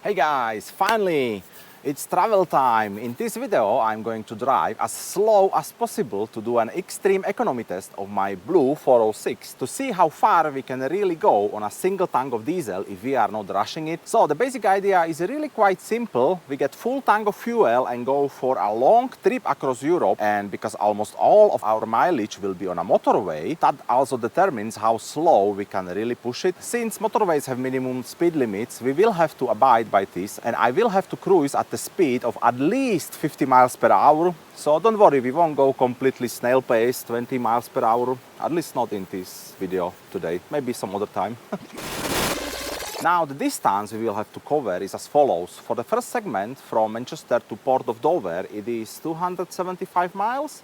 Hey guys, finally it's travel time. In this video I'm going to drive as slow as possible to do an extreme economy test of my Blue 406 to see how far we can really go on a single tank of diesel if we are not rushing it. So the basic idea is really quite simple. We get full tank of fuel and go for a long trip across Europe, and because almost all of our mileage will be on a motorway, that also determines how slow we can really push it. Since motorways have minimum speed limits, we will have to abide by this, and I will have to cruise at the speed of at least 50 miles per hour. So don't worry, we won't go completely snail pace, 20 miles per hour, at least not in this video today, maybe some other time. Now the distance we will have to cover is as follows. For the first segment from Manchester to Port of Dover, it is 275 miles.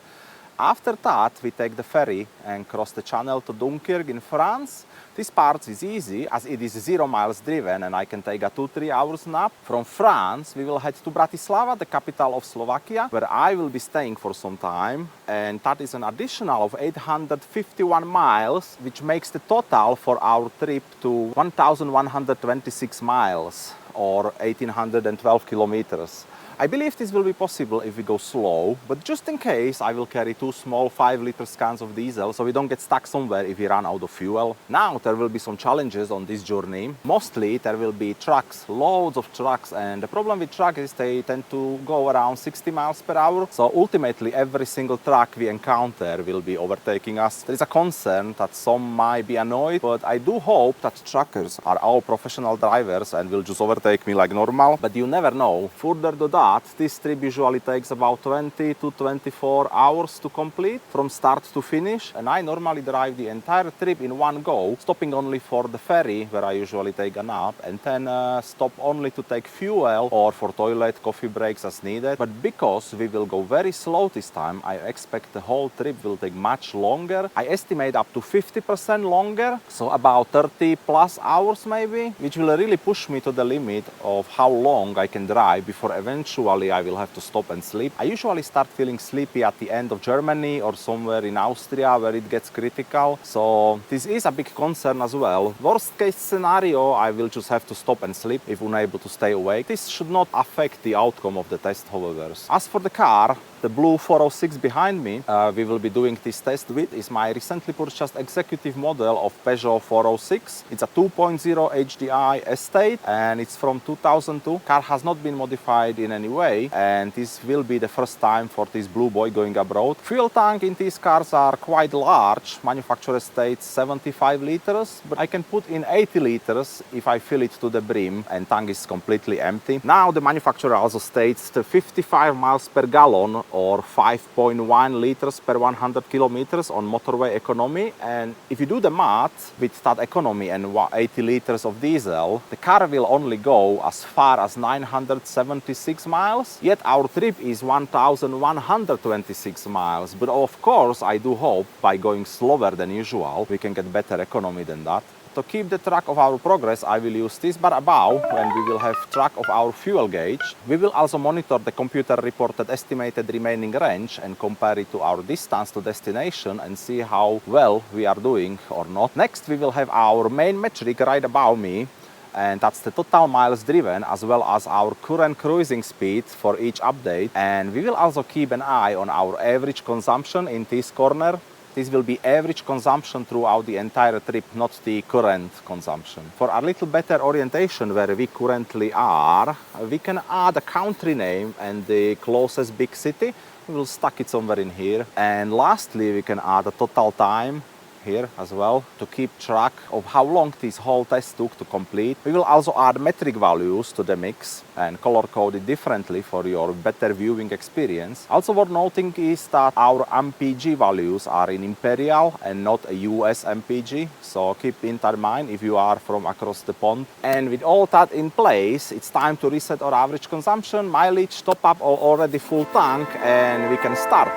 After that, we take the ferry and cross the channel to Dunkirk in France. This part is easy as it is 0 miles driven and I can take a 2-3 hours nap. From France, we will head to Bratislava, the capital of Slovakia, where I will be staying for some time. And that is an additional of 851 miles, which makes the total for our trip to 1,126 miles or 1,812 kilometers. I believe this will be possible if we go slow, but just in case I will carry 2 small 5-liter cans of diesel so we don't get stuck somewhere if we run out of fuel. Now there will be some challenges on this journey. Mostly there will be trucks, loads of trucks, and the problem with trucks is they tend to go around 60 miles per hour. So ultimately every single truck we encounter will be overtaking us. There is a concern that some might be annoyed, but I do hope that truckers are all professional drivers and will just overtake me like normal, but you never know. Further to that, this trip usually takes about 20 to 24 hours to complete from start to finish, and I normally drive the entire trip in one go, stopping only for the ferry where I usually take a nap, and then stop only to take fuel or for toilet, coffee breaks as needed. But because we will go very slow this time, I expect the whole trip will take much longer. I estimate up to 50% longer, so about 30 plus hours maybe, which will really push me to the limit of how long I can drive before eventually I will have to stop and sleep. I usually start feeling sleepy at the end of Germany or somewhere in Austria where it gets critical. So this is a big concern as well. Worst case scenario, I will just have to stop and sleep if unable to stay awake. This should not affect the outcome of the test, however. As for the car, the Blue 406 behind me, we will be doing this test with, is my recently purchased executive model of Peugeot 406. It's a 2.0 HDI estate and it's from 2002. Car has not been modified in any way, and this will be the first time for this Blue Boy going abroad. Fuel tank in these cars are quite large. Manufacturer states 75 liters, but I can put in 80 liters if I fill it to the brim and tank is completely empty. Now the manufacturer also states the 55 miles per gallon or 5.1 liters per 100 kilometers on motorway economy, and if you do the math with that economy and 80 liters of diesel, the car will only go as far as 976 miles, yet our trip is 1,126 miles. But of course I do hope by going slower than usual we can get better economy than that. To keep the track of our progress, I will use this bar above when we will have track of our fuel gauge. We will also monitor the computer reported estimated remaining range and compare it to our distance to destination and see how well we are doing or not. Next, we will have our main metric right above me, and that's the total miles driven as well as our current cruising speed for each update. And we will also keep an eye on our average consumption in this corner. This will be average consumption throughout the entire trip, not the current consumption. For a little better orientation where we currently are, we can add a country name and the closest big city. We will stuck it somewhere in here. And lastly, we can add a total time here as well to keep track of how long this whole test took to complete. We will also add metric values to the mix and color code it differently for your better viewing experience. Also worth noting is that our MPG values are in imperial and not a US MPG, so keep in that mind if you are from across the pond. And with all that in place, it's time to reset our average consumption, mileage, top up or already full tank, and we can start.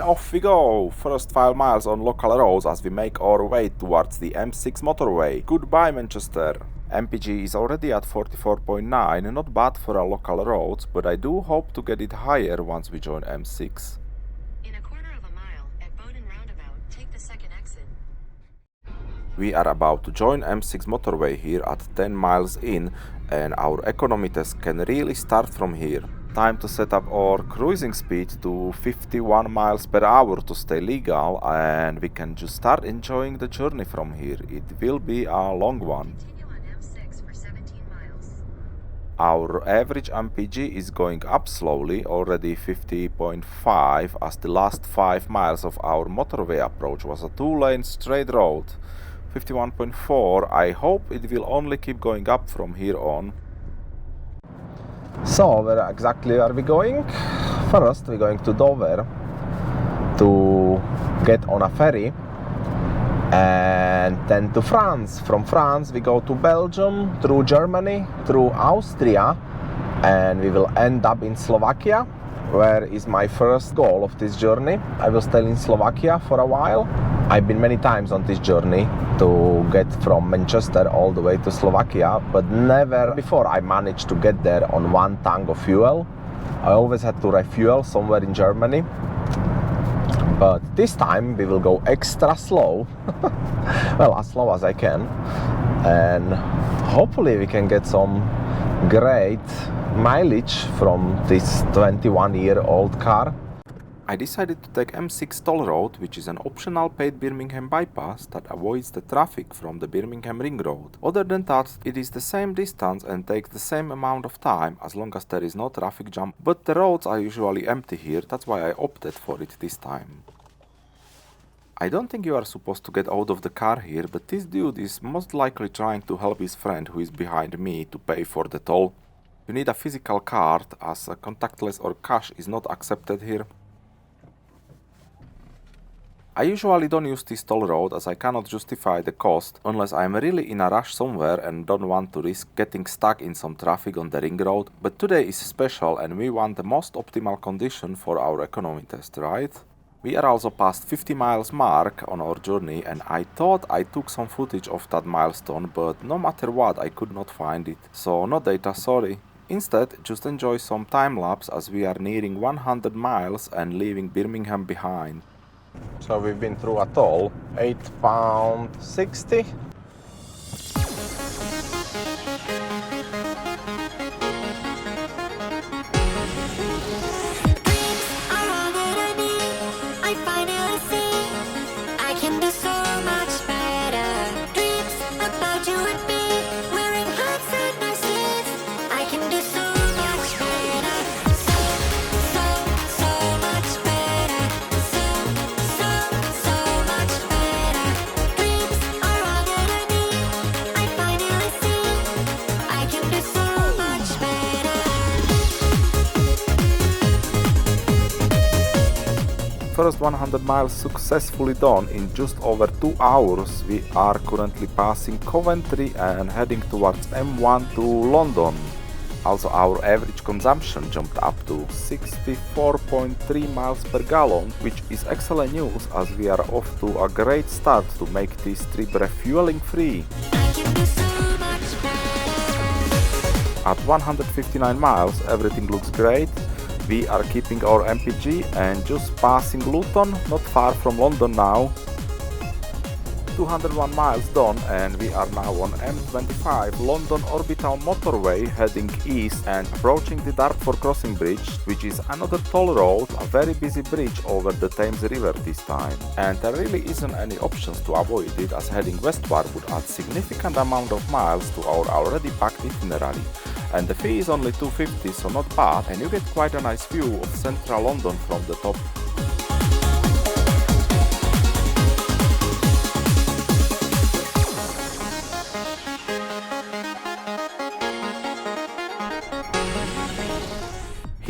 And off we go! First 5 miles on local roads as we make our way towards the M6 motorway. Goodbye Manchester! MPG is already at 44.9, not bad for a local roads, but I do hope to get it higher once we join M6. In a quarter of a mile, at Bowden Roundabout, take the second exit. We are about to join M6 motorway here at 10 miles in, and our economy test can really start from here. Time to set up our cruising speed to 51 miles per hour to stay legal, and we can just start enjoying the journey from here. It will be a long one. Continue on M6 for 17 miles. Our average MPG is going up slowly, already 50.5, as the last 5 miles of our motorway approach was a 2-lane straight road. 51.4, I hope it will only keep going up from here on. So, where exactly are we going? First, we're going to Dover to get on a ferry, and then to France. From France, we go to Belgium, through Germany, through Austria, and we will end up in Slovakia, where is my first goal of this journey. I will stay in Slovakia for a while. I've been many times on this journey to get from Manchester all the way to Slovakia, but never before I managed to get there on one tank of fuel. I always had to refuel somewhere in Germany. But this time we will go extra slow, well, as slow as I can, and hopefully we can get some great mileage from this 21-year-old car. I decided to take M6 toll road, which is an optional paid Birmingham bypass that avoids the traffic from the Birmingham Ring Road. Other than that, it is the same distance and takes the same amount of time as long as there is no traffic jam, but the roads are usually empty here, that's why I opted for it this time. I don't think you are supposed to get out of the car here, but this dude is most likely trying to help his friend who is behind me to pay for the toll. You need a physical card, as contactless or cash is not accepted here. I usually don't use this toll road as I cannot justify the cost unless I am really in a rush somewhere and don't want to risk getting stuck in some traffic on the ring road, but today is special and we want the most optimal condition for our economy test, right? We are also past 50 miles mark on our journey, and I thought I took some footage of that milestone, but no matter what I could not find it, so no data, sorry. Instead, just enjoy some time lapse as we are nearing 100 miles and leaving Birmingham behind. So we've been through a toll, £8.60. First 100 miles successfully done in just over 2 hours. We are currently passing Coventry and heading towards M1 to London. Also, our average consumption jumped up to 64.3 miles per gallon, which is excellent news as we are off to a great start to make this trip refueling free. At 159 miles, everything looks great. We are keeping our MPG and just passing Luton, not far from London now. 201 miles done and we are now on M25 London Orbital motorway heading east and approaching the Dartford Crossing Bridge, which is another toll road, a very busy bridge over the Thames River this time. And there really isn't any options to avoid it, as heading westward would add significant amount of miles to our already packed itinerary. And the fee is only £2.50, so not bad, and you get quite a nice view of central London from the top.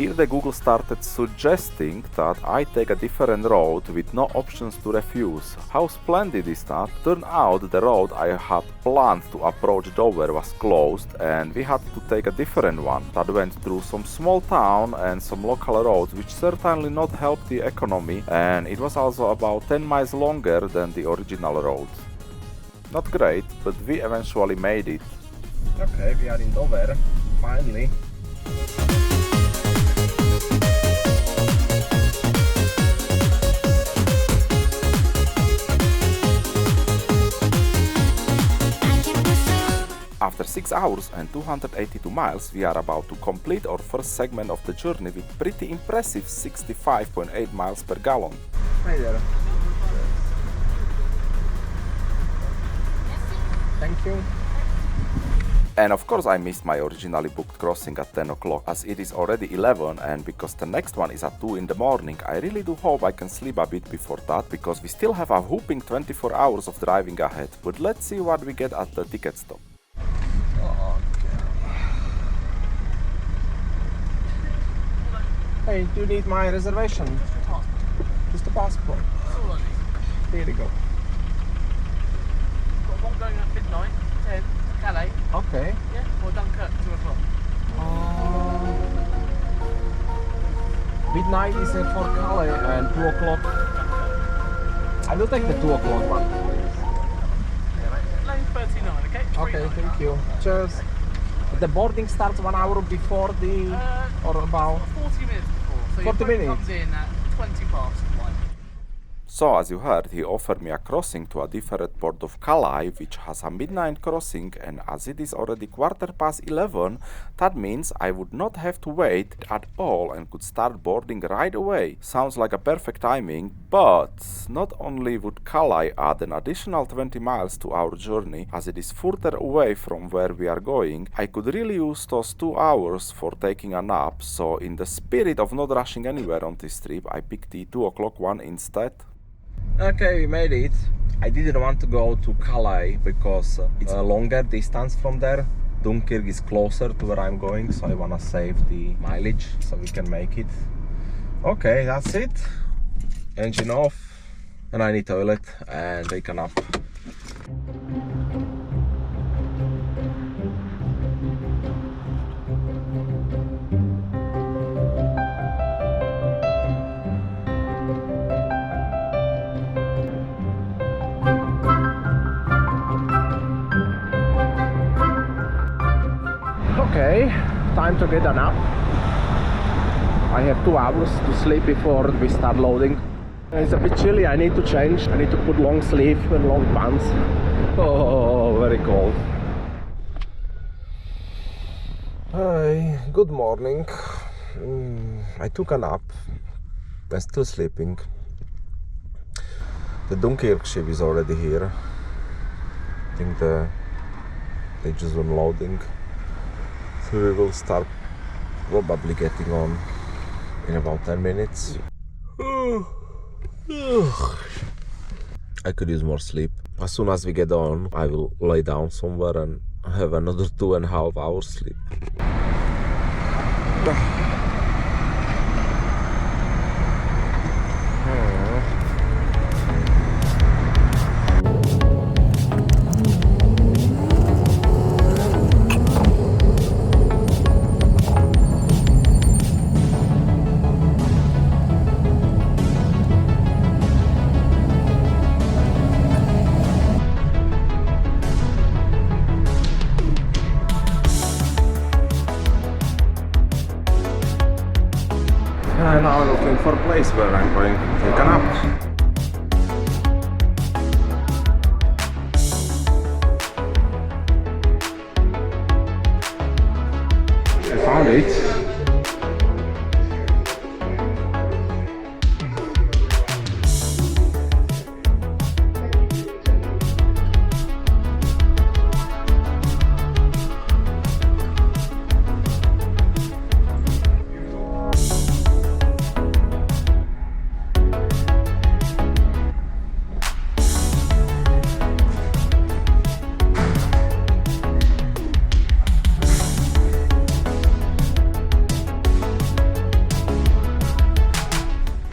Here the Google started suggesting that I take a different road with no options to refuse. How splendid is that? Turned out the road I had planned to approach Dover was closed and we had to take a different one that went through some small town and some local roads, which certainly not helped the economy, and it was also about 10 miles longer than the original road. Not great, but we eventually made it. Okay, we are in Dover, finally. After 6 hours and 282 miles, we are about to complete our first segment of the journey with pretty impressive 65.8 miles per gallon. Hi there. Thank you. And of course I missed my originally booked crossing at 10 o'clock as it is already 11, and because the next one is at 2 in the morning, I really do hope I can sleep a bit before that, because we still have a whopping 24 hours of driving ahead. But let's see what we get at the ticket stop. Hey, do you need my reservation? Just a passport. Here you go. Got one going at midnight, 10, Calais. Okay. Yeah, or Dunkirk, 2 o'clock. Midnight is for Calais and 2 o'clock. I will take the 2 o'clock one. Yeah, mate. Lane 39, okay? Okay, thank you. Cheers. The boarding starts 1 hour before the, or about 40 minutes before. So 40 your boat minutes? comes in at 20 past 1. So, as you heard, he offered me a crossing to a different port of Calais, which has a midnight crossing, and as it is already 11:15, that means I would not have to wait at all and could start boarding right away. Sounds like a perfect timing, but not only would Calais add an additional 20 miles to our journey, as it is further away from where we are going, I could really use those 2 hours for taking a nap, so in the spirit of not rushing anywhere on this trip, I picked the 2 o'clock one instead. Okay, we made it. I didn't want to go to Calais because it's a longer distance from there. Dunkirk is closer to where I'm going, so I wanna save the mileage so we can make it. Okay, that's it. Engine off, and I need toilet and take a nap. Okay, time to get a nap. I have 2 hours to sleep before we start loading. It's a bit chilly, I need to change. I need to put long sleeve and long pants. Oh, very cold. Hi, good morning. I took a nap. I'm still sleeping. The Dunkirk ship is already here. I think they just unloading. So we will start probably getting on in about 10 minutes. I could use more sleep. As soon as we get on, I will lay down somewhere and have another 2.5 hours sleep. And I'm now looking for a place where I'm going to take a nap. I found it.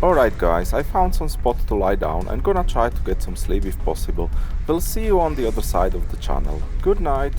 Alright guys, I found some spot to lie down and gonna try to get some sleep if possible. We'll see you on the other side of the channel. Good night!